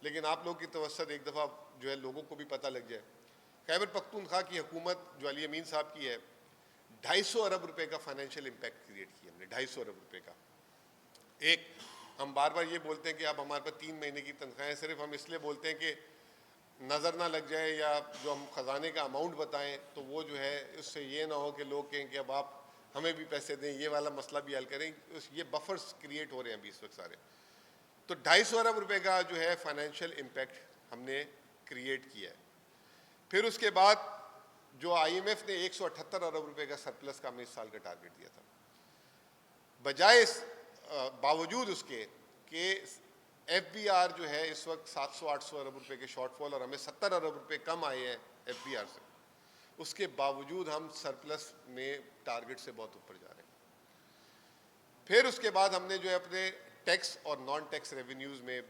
लेकिन आप लोग की तवस्सुत एक दफ़ा जो है लोगों को भी पता लग जाए। खैबर पख्तूनख्वा की हुकूमत जो अली अमीन साहब की है, 250 अरब रुपए का फाइनेंशियल इम्पैक्ट क्रिएट किया हमने, 250 अरब रुपए का। एक, हम बार बार ये बोलते हैं कि अब हमारे पास 3 महीने की तनख्वाहें, सिर्फ हम इसलिए बोलते हैं कि नज़र ना लग जाए, या जो हम ख़जाने का अमाउंट बताएं तो वो जो है उससे ये ना हो कि लोग कहें कि अब आप हमें भी पैसे दें, ये वाला मसला भी हल करें। ये बफर्स क्रिएट हो रहे हैं अभी इस वक्त सारे। तो 250 अरब रुपए का जो है फाइनेंशियल इम्पैक्ट हमने क्रिएट किया है। फिर उसके बाद जो IMF ने 178 अरब रुपए का सरप्लस का हमें इस साल का टारगेट दिया था, बजाय बावजूद उसके कि FBR जो है इस वक्त 700-800 अरब रुपए के शॉर्टफॉल, और हमें 70 अरब रुपए कम आए हैं FBR से, उसके बावजूद हम सरप्लस में टारगेट से बहुत ऊपर जा रहे हैं। फिर उसके बाद हमने जो है अपने टैक्स और नॉन टैक्स रेवेन्यूज़ में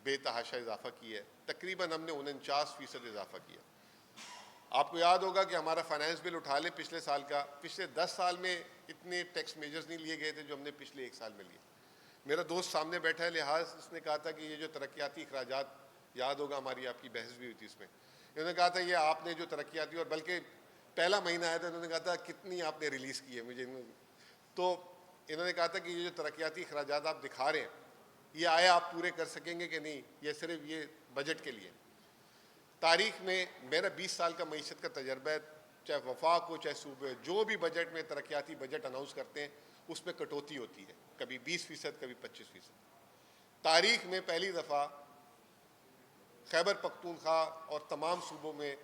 बेतहाशा इजाफा किया है, तकरीबन हमने 49% इजाफा किया। आपको याद होगा कि हमारा फाइनेंस बिल उठा लें पिछले साल का, पिछले 10 साल में इतने टैक्स मेजर्स नहीं लिए गए थे जो हमने पिछले 1 साल में लिए। मेरा दोस्त सामने बैठा है लिहाज, उसने कहा था कि ये जो तरक्याती अखराजात, याद होगा हमारी आपकी बहस भी हुई थी इसमें, इन्होंने कहा था ये आपने जो तरक्याती, और बल्कि पहला महीना आया था इन्होंने कहा था कितनी आपने रिलीज़ की है मुझे, तो इन्होंने कहा था कि ये जो तरक्याती अखराजात आप दिखा रहे हैं, ये आया आप पूरे कर सकेंगे कि नहीं, ये सिर्फ ये बजट के लिए। तारीख में मेरा 20 साल का मईशत का तजर्बा है, चाहे वफाक हो चाहे सूबे हो, जो भी बजट में तरक्याती बजट अनाउंस करते हैं उसमें कटौती होती है, कभी 20%, कभी 25%। तारीख में पहली दफ़ा खैबर पख्तूनख्वा और तमाम सूबों में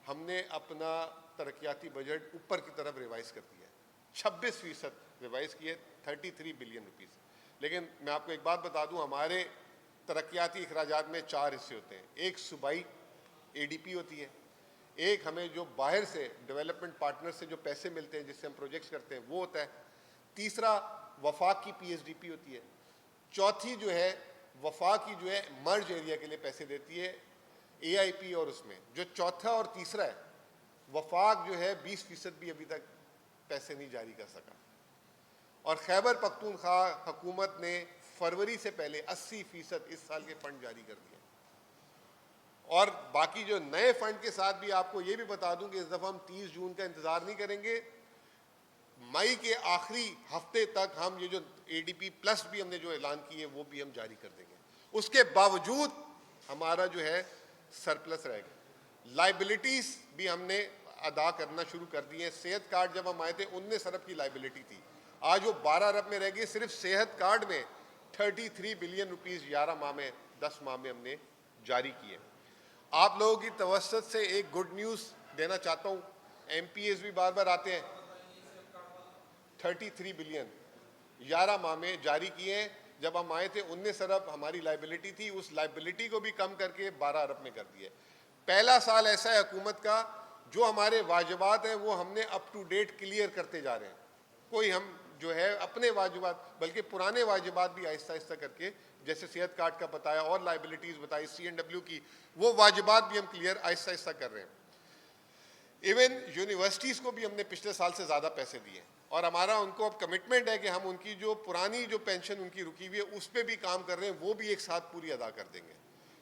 हमने अपना तरक्याती बजट ऊपर की तरफ रिवाइज कर दिया है, 26% रिवाइज किए, 33 बिलियन रुपीस। लेकिन मैं आपको एक बात बता दूं, हमारे तरक्याती अखराजात में 4 हिस्से होते हैं। एक सूबाई ADP होती है, एक हमें जो बाहर से डेवलपमेंट पार्टनर से जो पैसे मिलते हैं जिससे हम प्रोजेक्ट्स करते हैं वो होता है, तीसरा वफाक की PSDP होती है, चौथी जो है वफाक की जो है मर्ज एरिया के लिए पैसे देती है AIP, और उसमें जो चौथा और तीसरा है वफाक जो है 20% भी अभी तक पैसे नहीं जारी कर सका। और खैबर पख्तूनख्वा हुकूमत ने फरवरी से पहले 80% इस साल के फंड जारी कर दिए। और बाकी जो नए फंड के साथ भी आपको ये भी बता दूं कि इस दफ़ा हम 30 जून का इंतज़ार नहीं करेंगे, मई के आखिरी हफ्ते तक हम ये जो ADP प्लस भी हमने जो ऐलान किए वो भी हम जारी कर देंगे। उसके बावजूद हमारा जो है सरप्लस रहेगा। लाइबिलिटीज़ भी हमने अदा करना शुरू कर दिए हैं। सेहत कार्ड जब हम आए थे 19 अरब की लाइबिलिटी थी, आज वो 12 अरब में रह गई। सिर्फ सेहत कार्ड में 33 बिलियन रुपीस 11 माह में 10 माह में हमने जारी किए। आप लोगों की तवस्सुत से एक गुड न्यूज़ देना चाहता हूँ, MPAs भी बार बार आते हैं, 33 बिलियन 11 माह में जारी किए हैं। जब हम आए थे 19 अरब हमारी लाइबिलिटी थी, उस लाइबिलिटी को भी कम करके 12 अरब में कर दिए। पहला साल ऐसा है हुकूमत का जो हमारे वाजिबात हैं वो हमने अप टू डेट क्लियर करते जा रहे हैं। कोई हम जो है अपने वाजिबात बल्कि पुराने वाजिबात भी आहिस्ता आहिस्ता करके, जैसे सेहत कार्ड का बताया और लाइबिलिटीज़ बताई C&W की, वो वाजिबात भी हम क्लियर आहिस्ता आहिस्ता कर रहे हैं। इवन यूनिवर्सिटीज़ को भी हमने पिछले साल से ज़्यादा पैसे दिए और हमारा उनको अब कमिटमेंट है कि हम उनकी जो पुरानी जो पेंशन उनकी रुकी हुई है उस पर भी काम कर रहे हैं, वो भी एक साथ पूरी अदा कर देंगे।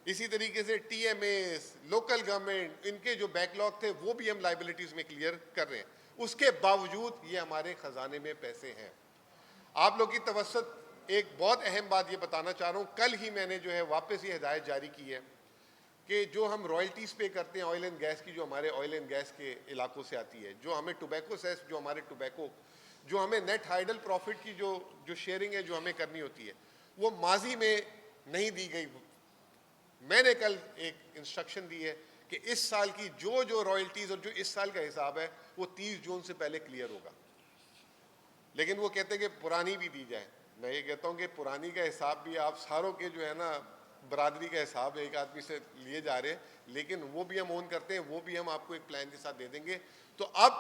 इसी तरीके से TMAs, लोकल गवर्नमेंट, इनके जो बैकलॉग थे वो भी हम लाइबिलिटीज़ में क्लियर कर रहे हैं। उसके बावजूद ये हमारे ख़जाने में पैसे हैं। आप लोग की तवस्सुत एक बहुत अहम बात ये बताना चाह रहा हूँ, कल ही मैंने जो है वापस ये हिदायत जारी की है कि जो हम रॉयल्टीज़ पे करते हैं ऑयल एंड गैस की, जो हमारे ऑयल एंड गैस के इलाकों से आती है, जो हमें टोबैको सेस, जो हमारे टोबैको, जो हमें नेट हाइडल प्रॉफिट की जो शेयरिंग है जो हमें करनी होती है, वो माजी में नहीं दी गई। मैंने कल एक इंस्ट्रक्शन दी है कि इस साल की जो रॉयल्टीज़ और जो इस साल का हिसाब है वो 30 जून से पहले क्लियर होगा। लेकिन वो कहते हैं कि पुरानी भी दी जाए। मैं ये कहता हूँ कि पुरानी का हिसाब भी आप सारों के जो है ना बरादरी का हिसाब एक आदमी से लिए जा रहे हैं, लेकिन वो भी हम ओन करते हैं, वो भी हम आपको एक प्लान के साथ दे देंगे। तो अब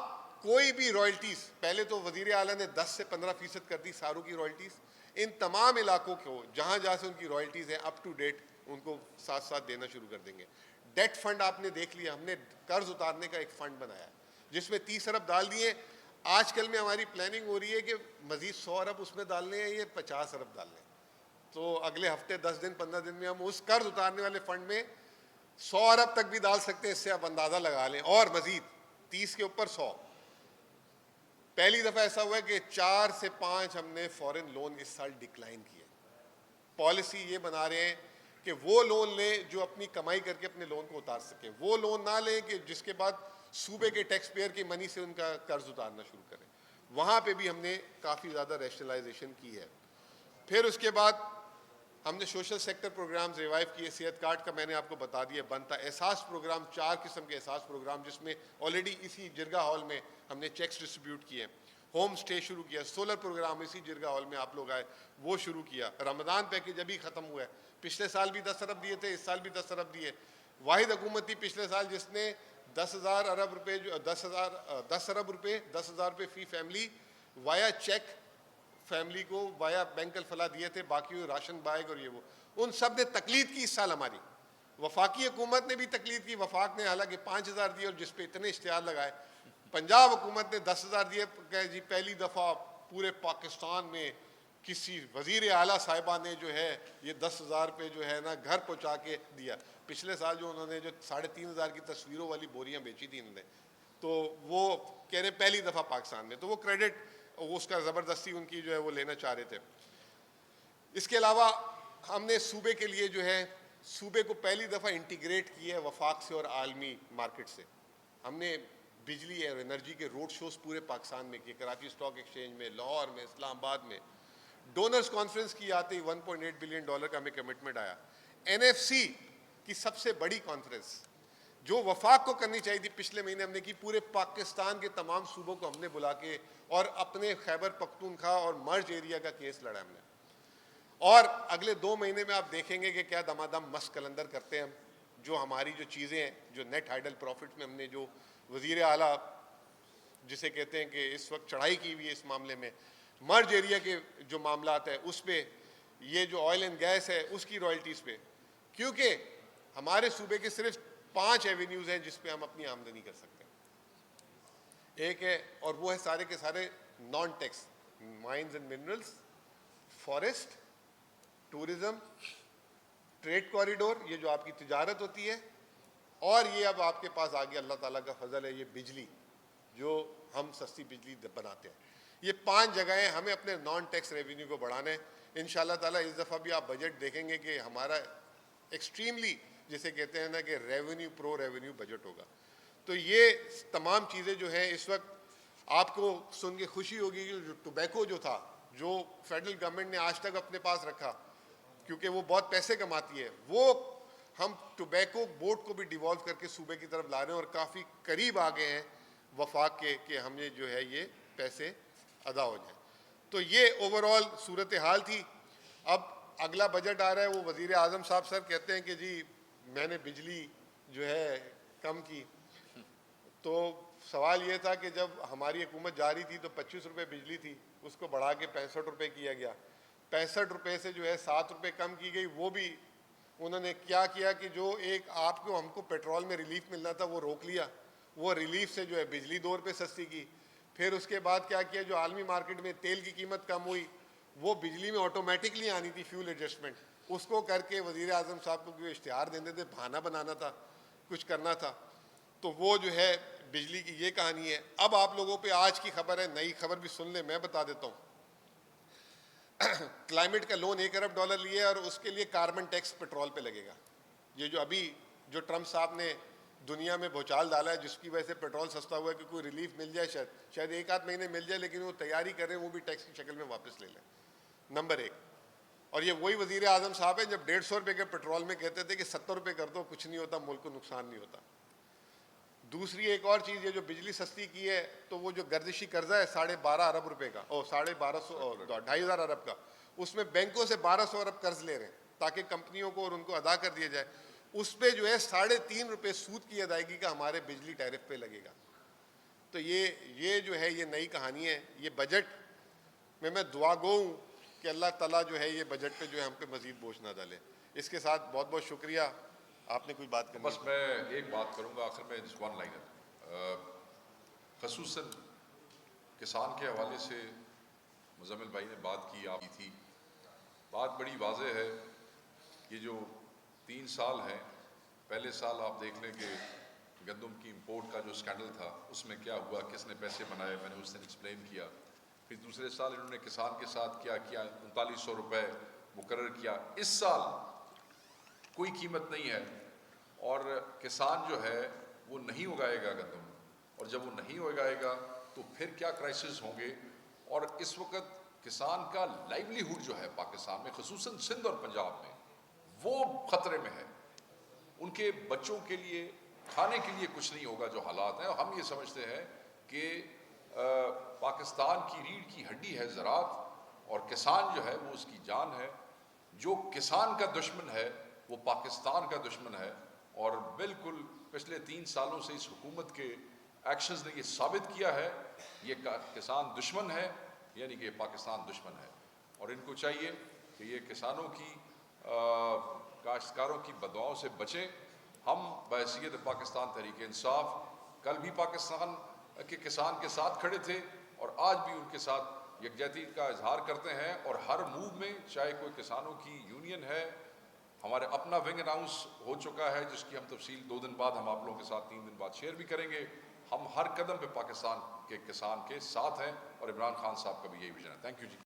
कोई भी रॉयल्टीज़, पहले तो वज़ीर आला ने 10 से 15% कर दी सारों की रॉयल्टीज़, इन तमाम इलाकों को जहाँ जहाँ से उनकी रॉयल्टीज़ हैं अप टू डेट उनको साथ साथ देना शुरू कर देंगे। डेट फंड आपने देख लिया, हमने कर्ज उतारने का एक फ़ंड बनाया जिसमें 30 अरब डाल दिए। आजकल में हमारी प्लानिंग हो रही है कि मज़ीद 100 अरब उसमें डालने हैं, ये 50 अरब डालने हैं। तो अगले हफ्ते 10 दिन 15 दिन में हम उस कर्ज उतारने वाले फ़ंड में 100 अरब तक भी डाल सकते हैं। इससे आप अंदाज़ा लगा लें, और मज़ीद 30 के ऊपर 100। पहली दफ़ा ऐसा हुआ है कि 4 से 5 हमने फॉरेन लोन इस साल डिक्लाइन किए। पॉलिसी ये बना रहे हैं कि वो लोन लें जो अपनी कमाई करके अपने लोन को उतार सकें, वो लोन ना लें कि जिसके बाद सूबे के टैक्स पेयर की मनी से उनका कर्ज उतारना शुरू करें। वहाँ पे भी हमने काफ़ी ज़्यादा रैशनलाइजेशन की है। फिर उसके बाद हमने सोशल सेक्टर प्रोग्राम्स रिवाइव किए। सेहत कार्ड का मैंने आपको बता दिया बनता। एहसास प्रोग्राम, 4 किस्म के एहसास प्रोग्राम जिसमें ऑलरेडी इसी जिरगा हॉल में हमने चेक्स डिस्ट्रीब्यूट किए। होम स्टे शुरू किया। सोलर प्रोग्राम इसी जिरगा हॉल में आप लोग आए वो शुरू किया। रमज़ान पैकेज अभी ख़त्म हुआ है। पिछले साल भी 10 अरब दिए थे, इस साल भी 10 अरब दिए। वाहिद हुकूमत थी पिछले साल जिसने 10,000 अरब रुपये, जो 10 अरब रुपये, 10,000 रुपये फ़ी फैमिली वाया चेक फैमिली को वाया बैंक अलफला दिए थे। बाकी राशन बैग और ये वो, उन सब ने तकलीद की इस साल हमारी। वफाकी हुकूमत ने भी तकलीद की। वफाक ने हालांकि 5,000 दिए और जिस पे इतने इश्तिहार लगाए। पंजाब हुकूमत ने 10,000 दिए। जी पहली दफ़ा पूरे पाकिस्तान में किसी वज़ीर आला साहिबा ने जो है ये 10,000 रुपये जो है ना घर पहुँचा के दिया। पिछले साल जो उन्होंने जो 3,500 की तस्वीरों वाली बोरियाँ बेची थी इन्होंने, तो वो कह रहे पहली दफ़ा पाकिस्तान में, तो वो क्रेडिट उसका ज़बरदस्ती उनकी जो है वो लेना चाह रहे थे। इसके अलावा हमने सूबे के लिए जो है सूबे को पहली दफ़ा इंटीग्रेट किया है वफाक से और आलमी मार्केट से। हमने बिजली और एनर्जी के रोड शोज़ पूरे पाकिस्तान में किए, कराची स्टॉक एक्सचेंज में, लाहौर में, इस्लामाबाद में। डोनर्स कॉन्फ्रेंस की आते ही $1.8 बिलियन का हमें कमिटमेंट आया। NFC कि सबसे बड़ी कॉन्फ्रेंस जो वफाक को करनी चाहिए थी पिछले महीने हमने की, पूरे पाकिस्तान के तमाम सूबों को हमने बुला के और अपने खैबर पख्तूनख्वा और मर्ज एरिया का केस लड़ा हमने। और अगले 2 महीने में आप देखेंगे कि क्या दमादम मस्त कलंदर करते हैं हम, जो हमारी जो चीज़ें हैं, जो नेट हाइडल प्रॉफिट में हमने जो वज़ीर आला जिसे कहते हैं कि इस वक्त चढ़ाई की हुई है इस मामले में, मर्ज एरिया के जो मामलात है उस पर, ये जो ऑयल एंड गैस है उसकी रॉयल्टीज़ पे, क्योंकि हमारे सूबे के सिर्फ 5 एवेन्यूज़ हैं जिस पे हम अपनी आमदनी कर सकते हैं। एक है, और वो है सारे के सारे non tax, mines and minerals, forest, tourism, trade corridor, ये जो आपकी तिजारत होती है, और ये अब आपके पास आ गया अल्लाह ताला का फजल है, ये बिजली जो हम सस्ती बिजली बनाते हैं। ये 5 जगहें हमें अपने नॉन टैक्स रेवेन्यू को बढ़ाना है। इंशाल्लाह ताला इस दफ़ा भी आप बजट देखेंगे कि हमारा एक्सट्रीमली, जिसे कहते हैं ना कि रेवेन्यू प्रो रेवेन्यू बजट होगा। तो ये तमाम चीज़ें जो हैं इस वक्त आपको सुन के खुशी होगी कि जो टोबैको जो था, जो फेडरल गवर्नमेंट ने आज तक अपने पास रखा क्योंकि वो बहुत पैसे कमाती है, वो हम टोबैको बोर्ड को भी डिवॉल्व करके सूबे की तरफ ला रहे हैं और काफ़ी करीब आ गए हैं वफाक के कि हमें जो है ये पैसे अदा हो जाए। तो ये ओवरऑल सूरत हाल थी। अब अगला बजट आ रहा है, वो वज़ीर आज़म साहब सर कहते हैं कि जी मैंने बिजली जो है कम की। तो सवाल ये था कि जब हमारी हुकूमत जा रही थी तो 25 रुपये बिजली थी, उसको बढ़ा के 65 रुपये किया गया। 65 रुपये से जो है 7 रुपये कम की गई। वो भी उन्होंने क्या किया कि जो एक आपको हमको पेट्रोल में रिलीफ मिलना था वो रोक लिया, वो रिलीफ से जो है बिजली 2 रुपये सस्ती की। फिर उसके बाद क्या किया, जो आलमी मार्केट में तेल की कीमत कम हुई, वो बिजली में ऑटोमेटिकली आनी थी फ्यूल एडजस्टमेंट, उसको करके वज़ीर आज़म साहब को जो इश्तिहार देने थे, बहाना बनाना था, कुछ करना था। तो वो जो है बिजली की ये कहानी है। अब आप लोगों पे आज की खबर है, नई खबर भी सुन ले, मैं बता देता हूँ। क्लाइमेट का लोन $1 अरब लिए और उसके लिए कार्बन टैक्स पेट्रोल पे लगेगा। ये जो अभी जो ट्रम्प साहब ने दुनिया में भूचाल डाला है, जिसकी वजह से पेट्रोल सस्ता हुआ है कि कोई रिलीफ मिल जाए, शायद 1 आध महीने मिल जाए, लेकिन वो तैयारी कर रहे हैं वो भी टैक्स की शक्ल में वापस ले लें, नंबर 1। और ये वही वज़ीर आज़म साहब है जब 150 रुपये के पेट्रोल में कहते थे कि 70 रुपये कर दो, कुछ नहीं होता, मुल्क को नुकसान नहीं होता। दूसरी एक और चीज़, ये जो बिजली सस्ती की है, तो वो जो गर्दिशी कर्जा है 12.5 अरब रुपए का, और 2,500 अरब का, उसमें बैंकों से 1200 अरब कर्ज ले रहे हैं ताकि कंपनियों को और उनको अदा कर दिया जाए। उस पर जो है 3.5 रुपये सूद की अदायगी का हमारे बिजली टैरिफ पे लगेगा। तो ये जो है ये नई कहानी है। ये बजट में मैं दुआ गो हूँ कि अल्लाह ताला जो है ये बजट पे जो है हम पे मज़ीद बोझ ना डाले। इसके साथ बहुत बहुत शुक्रिया। आपने कोई बात करनी? बस मैं एक बात करूंगा आखिर में, जिस वन लाइनर खसूसन किसान के हवाले से मुज़म्मिल भाई ने बात की, आप की थी, बात बड़ी वाज़ेह है। ये जो 3 साल हैं, पहले साल आप देख लें कि गंदम की इंपोर्ट का जो स्कैंडल था उसमें क्या हुआ, किसने पैसे बनाए, मैंने उस दिन एक्सप्लेन किया। फिर दूसरे साल इन्होंने किसान के साथ क्या किया, 3900 रुपये मुकर्रर किया। इस साल कोई कीमत नहीं है और किसान जो है वो नहीं उगाएगा गंदम, और जब वो नहीं उगाएगा तो फिर क्या क्राइसिस होंगे। और इस वक्त किसान का लाइवलीहुड जो है पाकिस्तान में, खुसूसन सिंध और पंजाब में, वो ख़तरे में है। उनके बच्चों के लिए खाने के लिए कुछ नहीं होगा जो हालात हैं। हम ये समझते हैं कि पाकिस्तान की रीढ़ की हड्डी है ज़राअत, और किसान जो है वो उसकी जान है। जो किसान का दुश्मन है वो पाकिस्तान का दुश्मन है। और बिल्कुल पिछले 3 सालों से इस हुकूमत के एक्शंस ने ये साबित किया है, ये किसान दुश्मन है, यानी कि पाकिस्तान दुश्मन है। और इनको चाहिए कि ये किसानों की काश्तकारों की बदुआओं से बचें। हम बहैसियत पाकिस्तान तहरीक इंसाफ कल भी पाकिस्तान के किसान के साथ खड़े थे और आज भी उनके साथ यकजहती का इजहार करते हैं। और हर मूव में, चाहे कोई किसानों की यूनियन है, हमारे अपना विंग अनाउंस हो चुका है जिसकी हम तफसील 2 दिन बाद हम आप लोगों के साथ 3 दिन बाद शेयर भी करेंगे। हम हर कदम पे पाकिस्तान के किसान के साथ हैं और इमरान खान साहब का भी यही विजन है। Thank you ji.